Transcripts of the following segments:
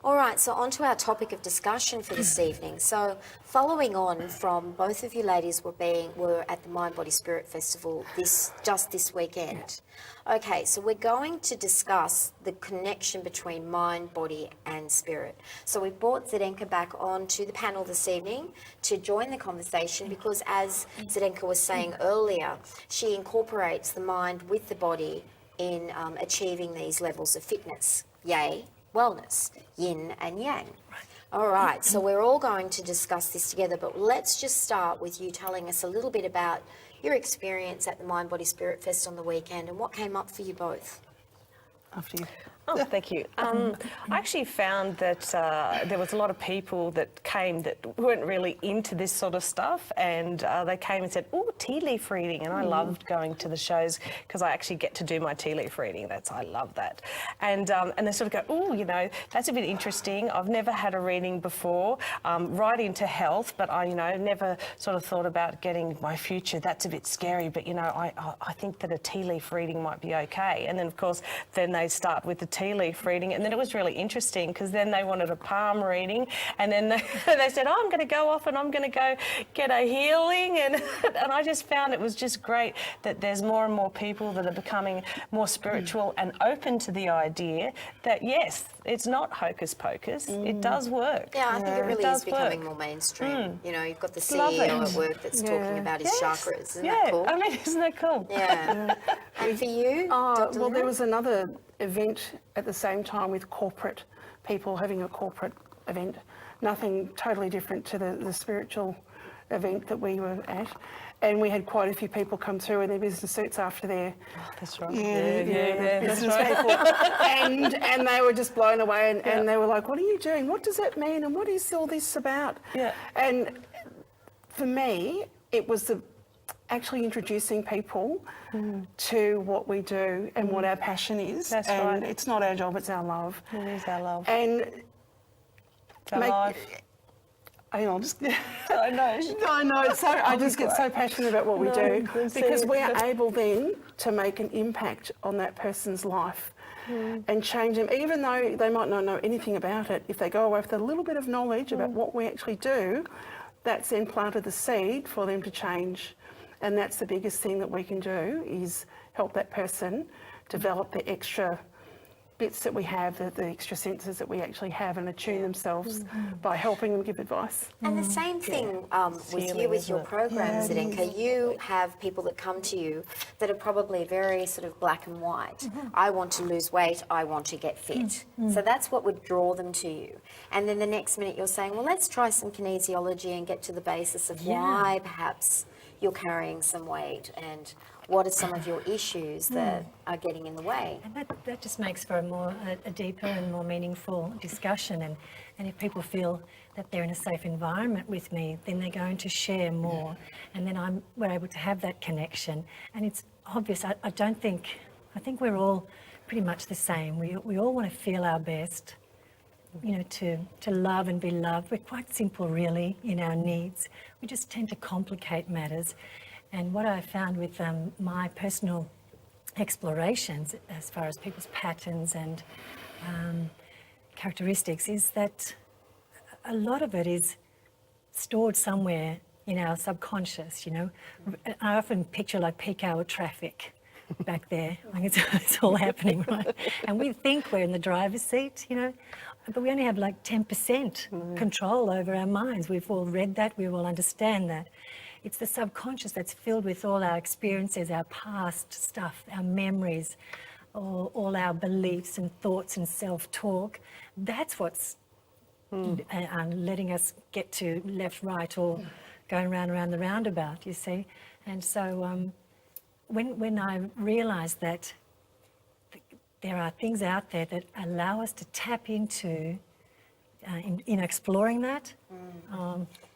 All right, so on to our topic of discussion for this evening. So following on from both of you ladies were at the Mind Body Spirit Festival this weekend. Okay, so we're going to discuss the connection between mind, body and spirit. So we brought Zdenka back on to the panel this evening to join the conversation because, as Zdenka was saying earlier, she incorporates the mind with the body in achieving these levels of fitness. Yay. Wellness, yin and yang. All right, so we're all going to discuss this together, but let's just start with you telling us a little bit about your experience at the Mind Body Spirit Fest on the weekend and what came up for you both. After you. Oh, thank you. I actually found that there was a lot of people that came that weren't really into this sort of stuff, and they came and said, "Oh, tea leaf reading," and I loved going to the shows because I actually get to do my tea leaf reading. I love that, and they sort of go, "Oh, you know, that's a bit interesting. I've never had a reading before, right into health, but I, never sort of thought about getting my future. That's a bit scary, but I think that a tea leaf reading might be okay." And then of course, then they start with the tea leaf reading, and then it was really interesting because then they wanted a palm reading, and then they said, "Oh, I'm going to go off and I'm going to go get a healing," and I just found it was just great that there's more and more people that are becoming more spiritual and open to the idea that yes, it's not hocus pocus, it does work. Yeah, I think it really is becoming more mainstream. You've got the CEO at work that's talking about his chakras. Isn't that cool? I mean, isn't that cool? Yeah. And for you, Dr. Well, Lina? there was another event at the same time with corporate people having a corporate event. Nothing totally different to the spiritual event that we were at. And we had quite a few people come through in their business suits after their That's right. business people. And they were just blown away and they were like, "What are you doing? What does that mean? And what is all this about?" Yeah. And for me, it was actually introducing people to what we do and what our passion is. That's and right. It's not our job, it's our love. It is our love. And It's our life. hang on, just I know. I know. So I just get so passionate about what we do because we are able then to make an impact on that person's life and change them, even though they might not know anything about it. If they go away with a little bit of knowledge about what we actually do, that's then planted the seed for them to change. And that's the biggest thing that we can do is help that person develop the extra bits that we have, the extra senses that we actually have, and attune themselves by helping them give advice. And the same thing with healing, you with isn't your it? program, Zdenka. You have people that come to you that are probably very sort of black and white. I want to lose weight, I want to get fit. So that's what would draw them to you. And then the next minute you're saying, well, let's try some kinesiology and get to the basis of why perhaps you're carrying some weight and what are some of your issues that are getting in the way. And that just makes for a deeper and more meaningful discussion. And if people feel that they're in a safe environment with me, then they're going to share more. And then we're able to have that connection. And it's obvious, I think we're all pretty much the same. We all want to feel our best, to love and be loved. We're quite simple really in our needs. We just tend to complicate matters. And what I found with my personal explorations as far as people's patterns and characteristics is that a lot of it is stored somewhere in our subconscious, I often picture like peak hour traffic back there. Like it's all happening, right? And we think we're in the driver's seat, but we only have like 10% control over our minds. We've all read that, we all understand that. It's the subconscious that's filled with all our experiences, our past stuff, our memories, all our beliefs and thoughts and self-talk. That's what's letting us get to left, right, or going round and round the roundabout, you see. And so when I realised that there are things out there that allow us to tap into, in exploring that,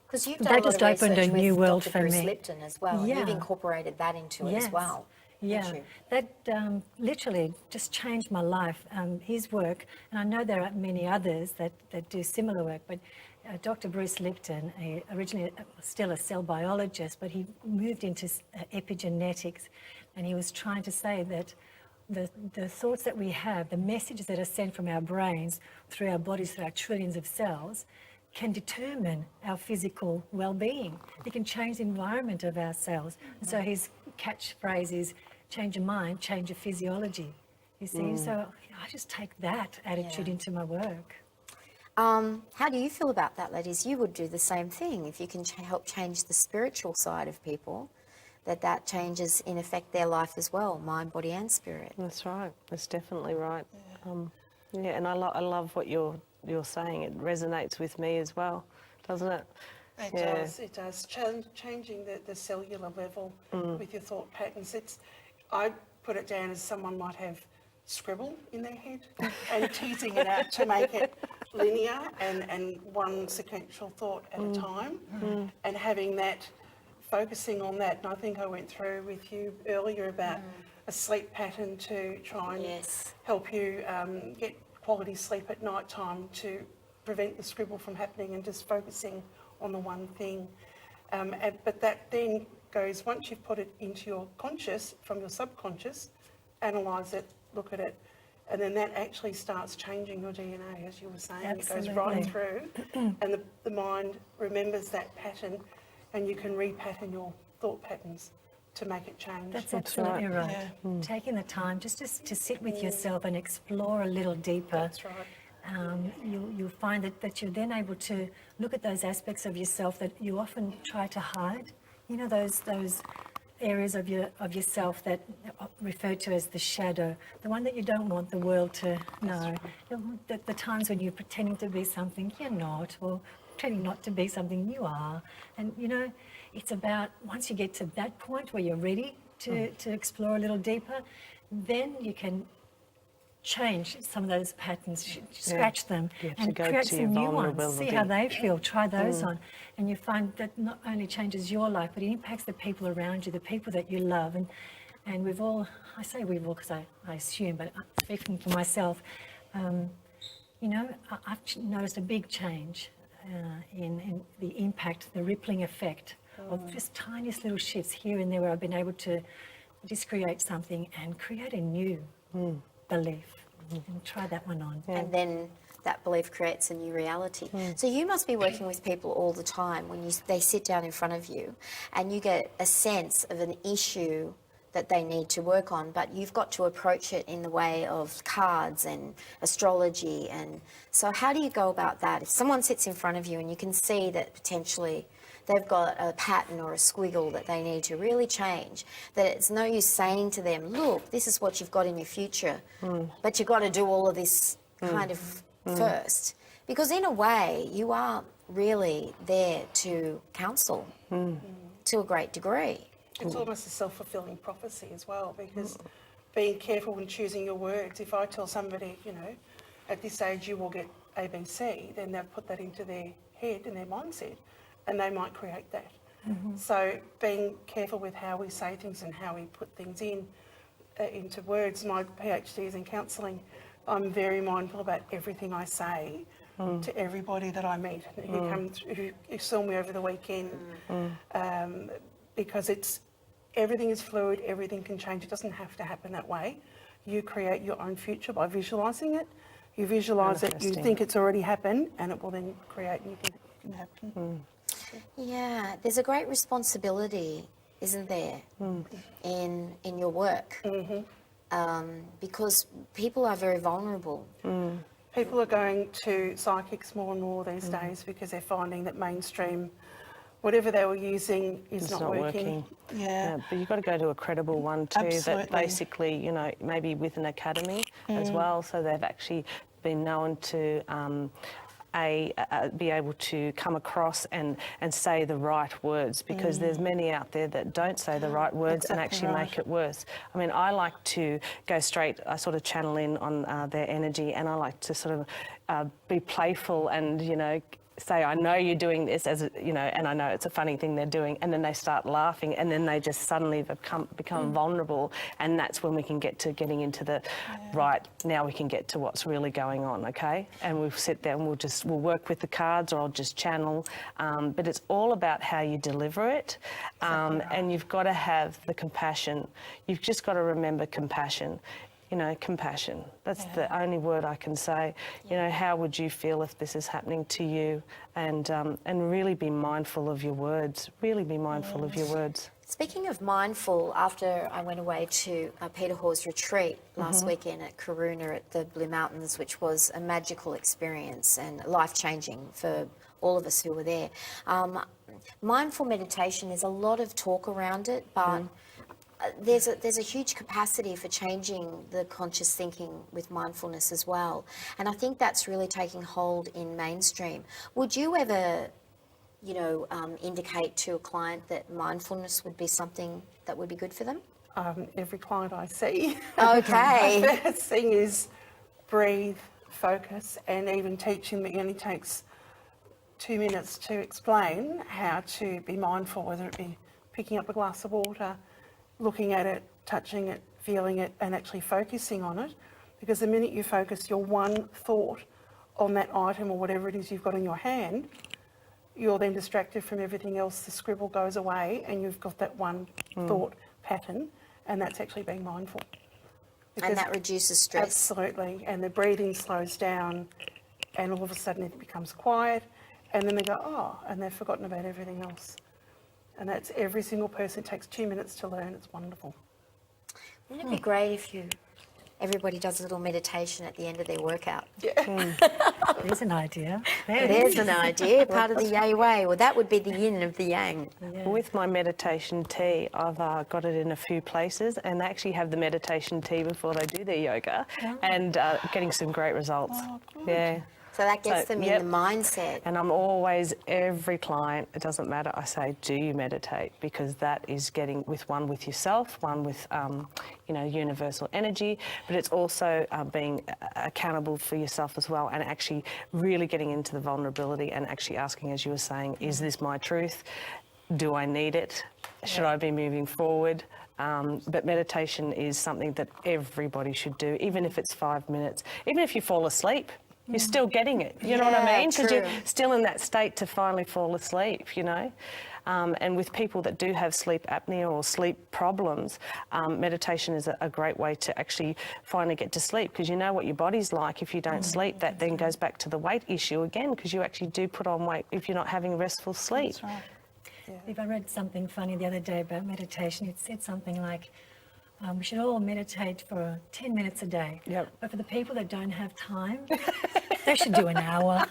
Because you've done that just opened a new world Dr. for Bruce me. Lipton as well, and Yeah. you've incorporated that into it as well. Yeah, haven't you? that literally just changed my life. His work, and I know there are many others that do similar work, but Dr. Bruce Lipton, he originally still a cell biologist, but he moved into epigenetics, and he was trying to say that the thoughts that we have, the messages that are sent from our brains through our bodies, through our trillions of cells, can determine our physical well-being. It can change the environment of our cells. And so his catchphrase is, change your mind, change your physiology. You see, so I just take that attitude into my work. How do you feel about that, ladies? You would do the same thing if you can help change the spiritual side of people, that changes, in effect, their life as well, mind, body and spirit. That's right. That's definitely right. Yeah, and I love what you're saying. It resonates with me as well, doesn't it? It does. It does. Changing the cellular level with your thought patterns. I put it down as someone might have scribble in their head and teasing it out to make it linear and one sequential thought at a time, and having that, focusing on that. And I think I went through with you earlier about a sleep pattern to try and help you get quality sleep at night time to prevent the scribble from happening, and just focusing on the one thing. But that then goes, once you've put it into your conscious from your subconscious, analyse it, look at it, and then that actually starts changing your DNA, as you were saying. Absolutely. It goes right through, and the mind remembers that pattern, and you can repattern your thought patterns to make it change. That's absolutely right. Taking the time just to sit with yourself and explore a little deeper. That's right. You'll find that you're then able to look at those aspects of yourself that you often try to hide. You know, those areas of yourself that are referred to as the shadow, the one that you don't want the world to know. The times when you're pretending to be something you're not, or pretending not to be something you are. And you know, it's about, once you get to that point where you're ready to explore a little deeper, then you can change some of those patterns, scratch them, and create some new ones. See how they feel, try those on. And you find that not only changes your life, but it impacts the people around you, the people that you love. And we've all, I say we've all because I assume, but speaking for myself, you know, I've noticed a big change in the impact, the rippling effect of just tiniest little shifts here and there, where I've been able to just create something and create a new belief, and try that one on. And then that belief creates a new reality. So you must be working with people all the time when they sit down in front of you and you get a sense of an issue that they need to work on, but you've got to approach it in the way of cards and astrology. And so how do you go about that? If someone sits in front of you and you can see that potentially they've got a pattern or a squiggle that they need to really change, that it's no use saying to them, look, this is what you've got in your future, but you've got to do all of this kind of first. Because in a way, you are really there to counsel to a great degree. It's almost a self-fulfilling prophecy as well, because being careful when choosing your words. If I tell somebody, you know, at this age you will get ABC, then they'll put that into their head and their mindset, and they might create that. So being careful with how we say things and how we put things into words. My PhD is in counselling. I'm very mindful about everything I say to everybody that I meet who saw me over the weekend, because everything is fluid, everything can change. It doesn't have to happen that way. You create your own future by visualising it. You visualise it, you think it's already happened, and it will then create anything that can happen. Yeah, there's a great responsibility, isn't there, in your work, because people are very vulnerable. People are going to psychics more and more these days because they're finding that mainstream, whatever they were using, is not working. Yeah, but you've got to go to a credible one too. Absolutely. That basically, you know, maybe with an academy as well, so they've actually been known to be able to come across and say the right words, because there's many out there that don't say the right words and actually make it worse. I mean, I like to go straight, I sort of channel in on their energy, and I like to sort of be playful and, you know, say, I know you're doing this, as you know, and I know it's a funny thing they're doing, and then they start laughing, and then they just suddenly become vulnerable, and that's when we can get to getting into the right. Now we can get to what's really going on, okay? And we'll sit there and we'll work with the cards, or I'll just channel, but it's all about how you deliver it, and you've got to have the compassion. You've just got to remember compassion. you know, compassion. That's the only word I can say. You know, how would you feel if this is happening to you? And really be mindful of your words. Really be mindful of your words. Speaking of mindful, after I went away to Peter Hawes retreat last weekend at Karuna at the Blue Mountains, which was a magical experience and life-changing for all of us who were there. Mindful meditation, there's a lot of talk around it, but there's a huge capacity for changing the conscious thinking with mindfulness as well. And I think that's really taking hold in mainstream. Would you ever, you know, indicate to a client that mindfulness would be something that would be good for them? Every client I see, Okay. the first thing is breathe, focus, and even teaching me only takes 2 minutes to explain how to be mindful, whether it be picking up a glass of water, looking at it, touching it, feeling it, and actually focusing on it. Because the minute you focus your one thought on that item or whatever it is you've got in your hand, you're then distracted from everything else, the scribble goes away and you've got that one thought pattern, and that's actually being mindful. And that reduces stress. Absolutely, and the breathing slows down and all of a sudden it becomes quiet, and then they go, oh, and they've forgotten about everything else. And that's every single person. It takes 2 minutes to learn. It's wonderful. Wouldn't it be great if everybody does a little meditation at the end of their workout? There's an idea. There's an idea, part of the Yay Way. Well, that would be the yin of the yang. With my meditation tea, I've got it in a few places, and they actually have the meditation tea before they do their yoga, and getting some great results. Yeah. So that gets So, them yep. in the mindset. And I'm always, every client, it doesn't matter, I say, do you meditate? Because that is getting with yourself, one with, you know, universal energy, but it's also being accountable for yourself as well, and actually really getting into the vulnerability and actually asking, as you were saying, is this my truth? Do I need it? Should I be moving forward? But meditation is something that everybody should do, even if it's 5 minutes. Even if you fall asleep, you're still getting it. You know what I mean? Because you're still in that state to finally fall asleep, you know. And with people that do have sleep apnea or sleep problems, meditation is a great way to actually finally get to sleep, because you know what your body's like if you don't sleep. That then goes back to the weight issue again, because you actually do put on weight if you're not having restful sleep. That's right. If I read something funny the other day about meditation, it said something like, we should all meditate for 10 minutes a day. Yep. But for the people that don't have time, they should do an hour.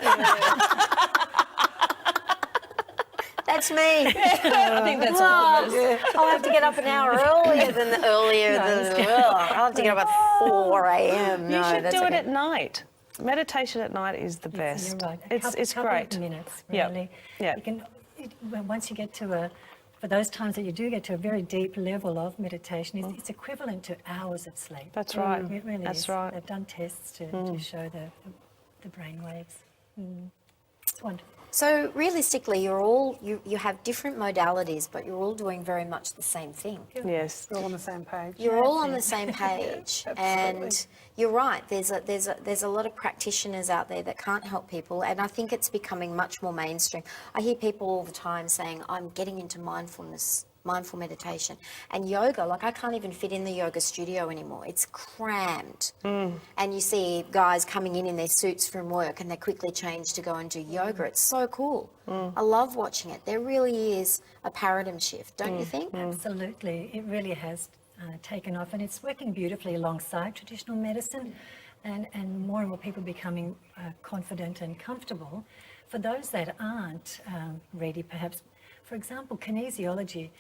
That's me. I think that's all of us. I'll have to get up an hour earlier than I'll have to get up at 4 a.m. You should do it at night. Meditation at night is the best. You're right. It's couple great. Of minutes, Yep. really. Yep. You can, once you get to for those times that you do get to a very deep level of meditation, it's equivalent to hours of sleep. That's right. It really That's is. right. They've done tests to show the brain waves. It's wonderful. So realistically, you have different modalities, but you're all doing very much the same thing. Yes. We're all on the same page. You're all on the same page, and you're right. There's a lot of practitioners out there that can't help people, and I think it's becoming much more mainstream. I hear people all the time saying, "I'm getting into mindfulness, mindful meditation, and yoga." Like, I can't even fit in the yoga studio anymore. It's crammed, and you see guys coming in their suits from work, and they quickly change to go and do yoga. It's so cool. I love watching it. There really is a paradigm shift, don't you think? Absolutely. It really has taken off, and it's working beautifully alongside traditional medicine, and more people becoming confident and comfortable. For those that aren't ready, perhaps, for example, kinesiology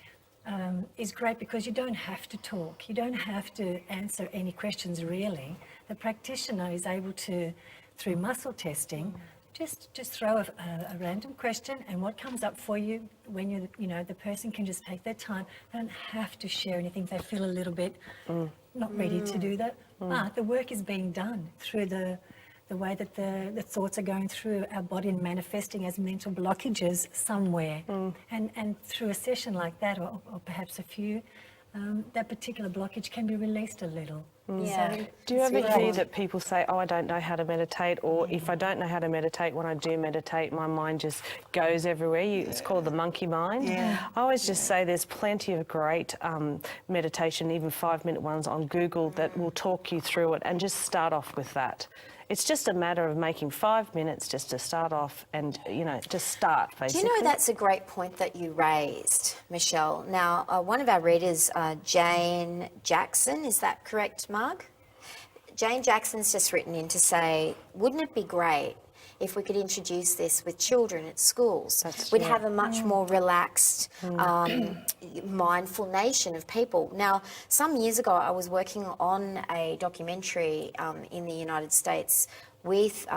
is great because you don't have to talk. You don't have to answer any questions, really. The practitioner is able to, through muscle testing, just throw a random question, and what comes up for you when the person can just take their time. They don't have to share anything. They feel a little bit not ready to do that. But the work is being done through the way that the thoughts are going through our body and manifesting as mental blockages somewhere. And through a session like that, or perhaps a few, that particular blockage can be released a little. Yeah. Do you ever hear that people say, oh, I don't know how to meditate, or if I don't know how to meditate, when I do meditate, my mind just goes everywhere. It's called the monkey mind. I always just say there's plenty of great meditation, even 5-minute ones on Google that will talk you through it, and just start off with that. It's just a matter of making 5 minutes just to start off and, just start, basically. Do you know that's a great point that you raised, Michelle? Now, one of our readers, Jane Jackson, is that correct, Marg? Jane Jackson's just written in to say, wouldn't it be great if we could introduce this with children at schools? We'd have a much more relaxed, mindful nation of people. Now, some years ago, I was working on a documentary in the United States with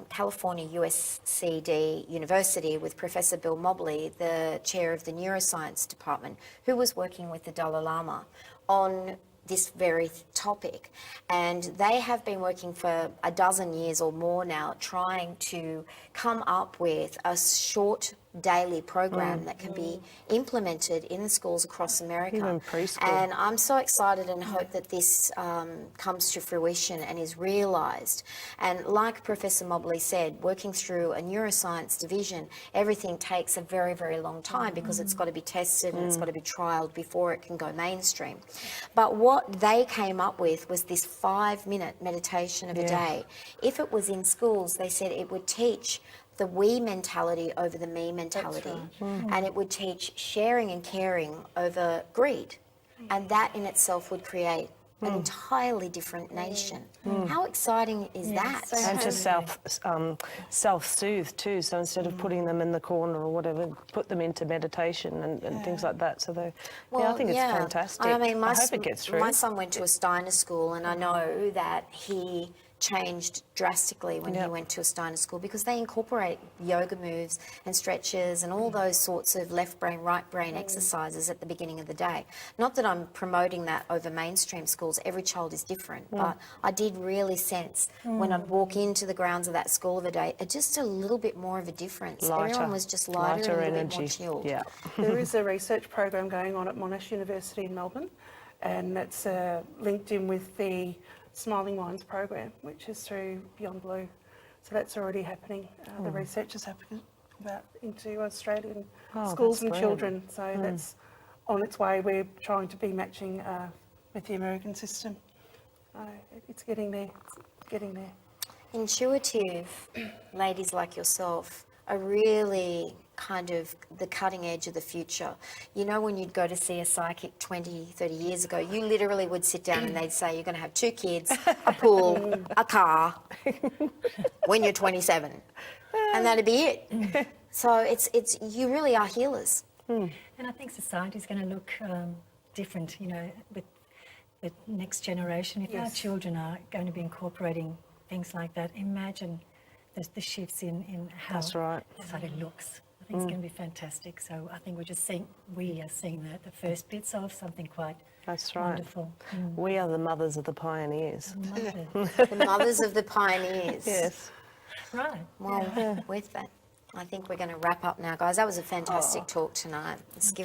California USCD University with Professor Bill Mobley, the chair of the neuroscience department, who was working with the Dalai Lama on this very topic. And they have been working for a dozen years or more now trying to come up with a short daily program that can be implemented in the schools across America. Even preschool. And I'm so excited and hope that this comes to fruition and is realised. And like Professor Mobley said, working through a neuroscience division, everything takes a very, very long time because it's got to be tested and it's got to be trialled before it can go mainstream. But what they came up with was this 5-minute meditation of a day. If it was in schools, they said it would teach the we mentality over the me mentality. And it would teach sharing and caring over greed. And that in itself would create an entirely different nation. How exciting is that? And to self-soothe too. So instead of putting them in the corner or whatever, put them into meditation and things like that. So they, I think it's fantastic. I mean, I hope it gets through. My son went to a Steiner school, and I know that he changed drastically when he went to a Steiner school because they incorporate yoga moves and stretches and all those sorts of left brain, right brain exercises at the beginning of the day. Not that I'm promoting that over mainstream schools, every child is different, but I did really sense when I'd walk into the grounds of that school of a day, just a little bit more of a difference. Everyone was just lighter and a little bit more chilled. Yeah. There is a research program going on at Monash University in Melbourne, and that's linked in with the Smiling Minds program, which is through Beyond Blue. So that's already happening. The research is happening into Australian schools and children. So that's on its way. We're trying to be matching with the American system. It's getting there. It's getting there. Intuitive ladies like yourself are really kind of the cutting edge of the future. You know, when you'd go to see a psychic 20, 30 years ago, you literally would sit down and they'd say, you're going to have 2 kids, a pool, a car, when you're 27. And that'd be it. So it's you really are healers. And I think society's going to look different, with the next generation. If our children are going to be incorporating things like that, imagine the shifts in how society looks. I think it's going to be fantastic. So I think we are seeing the first bits of something quite wonderful. We are the mothers of the pioneers. The mothers of the pioneers. Yes. Right. Well, with that, I think we're going to wrap up now, guys. That was a fantastic talk tonight. Let's give it